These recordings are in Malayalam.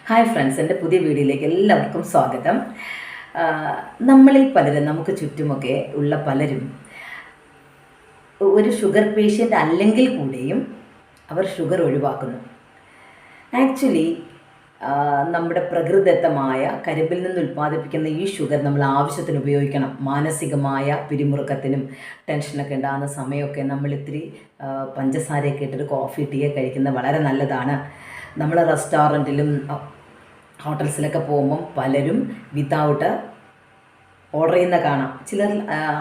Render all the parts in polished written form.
ഹായ് ഫ്രണ്ട്സ്, എൻ്റെ പുതിയ വീഡിയോയിലേക്ക് എല്ലാവർക്കും സ്വാഗതം. നമ്മളിൽ പലരും, നമുക്ക് ചുറ്റുമൊക്കെ ഉള്ള പലരും ഒരു ഷുഗർ പേഷ്യൻ്റ് അല്ലെങ്കിൽ കൂടെയും അവർ ഷുഗർ ഒഴിവാക്കുന്നു. ആക്ച്വലി നമ്മുടെ പ്രകൃതിദത്തമായ കരിമ്പിൽ നിന്ന് ഉൽപ്പാദിപ്പിക്കുന്ന ഈ ഷുഗർ നമ്മൾ ആവശ്യത്തിന് ഉപയോഗിക്കണം. മാനസികമായ പിരിമുറുക്കത്തിനും ടെൻഷനൊക്കെ ഉണ്ടാകുന്ന സമയമൊക്കെ നമ്മൾ ഇത്തിരി പഞ്ചസാരയൊക്കെ ഇട്ടിട്ട് കോഫി ടീ കഴിക്കുന്നത് വളരെ നല്ലതാണ്. നമ്മൾ റെസ്റ്റോറൻറ്റിലും ഹോട്ടൽസിലൊക്കെ പോകുമ്പം പലരും വിത്തൗട്ട് ഓർഡർ ചെയ്യുന്ന കാണാം.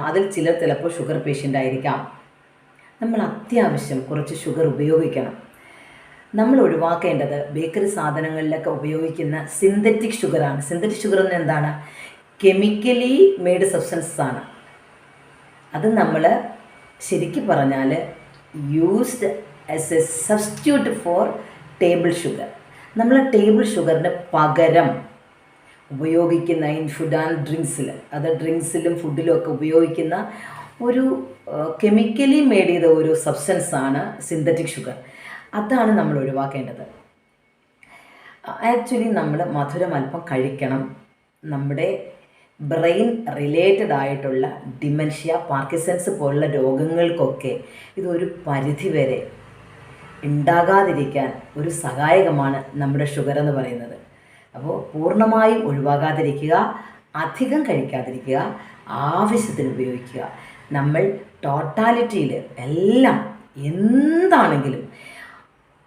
അതിൽ ചിലർ ചിലപ്പോൾ ഷുഗർ പേഷ്യൻ്റ് ആയിരിക്കാം. നമ്മൾ അത്യാവശ്യം കുറച്ച് ഷുഗർ ഉപയോഗിക്കണം. നമ്മൾ ഒഴിവാക്കേണ്ടത് ബേക്കറി സാധനങ്ങളിലൊക്കെ ഉപയോഗിക്കുന്ന സിന്തറ്റിക് ഷുഗറാണ്. സിന്തറ്റിക് ഷുഗർ എന്ന് എന്താണ്? കെമിക്കലി മെയ്ഡ് സബ്സ്റ്റൻസസ് ആണ്. അത് നമ്മൾ ശരിക്കും പറഞ്ഞാൽ used as A substitute for table sugar. നമ്മൾ ടേബിൾ ഷുഗറിന് പകരം ഉപയോഗിക്കുന്ന ഇൻ ഫുഡ് ആൻഡ് ഡ്രിങ്ക്സിൽ, അത് ഡ്രിങ്ക്സിലും ഫുഡിലും ഒക്കെ ഉപയോഗിക്കുന്ന ഒരു കെമിക്കലി മെയ്ഡ് ചെയ്ത ഒരു സബ്സ്റ്റൻസാണ് സിന്തറ്റിക് ഷുഗർ. അതാണ് നമ്മൾ ഒഴിവാക്കേണ്ടത്. ആക്ച്വലി നമ്മൾ മധുരം അല്പം കഴിക്കണം. നമ്മുടെ ബ്രെയിൻ റിലേറ്റഡ് ആയിട്ടുള്ള ഡിമെൻഷ്യ, പാർക്കിൻസൺസ് പോലുള്ള രോഗങ്ങൾക്കൊക്കെ ഇതൊരു പരിധിവരെ ഉണ്ടാകാതിരിക്കാൻ ഒരു സഹായകമാണ് നമ്മുടെ ഷുഗർ എന്ന് പറയുന്നത്. അപ്പോൾ പൂർണ്ണമായും ഒഴിവാകാതിരിക്കുക, അധികം കഴിക്കാതിരിക്കുക, ആവശ്യത്തിന് ഉപയോഗിക്കുക. നമ്മൾ ടോട്ടാലിറ്റിയിൽ എല്ലാം എന്താണെങ്കിലും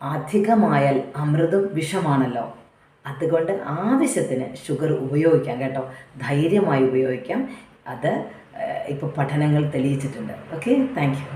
അധികമായാൽ അമൃതും വിഷമാണല്ലോ. അതുകൊണ്ട് ആവശ്യത്തിന് ഷുഗർ ഉപയോഗിക്കാം കേട്ടോ, ധൈര്യമായി ഉപയോഗിക്കാം. അത് ഇപ്പോൾ പഠനങ്ങൾ തെളിയിച്ചിട്ടുണ്ട്. Okay, thank you.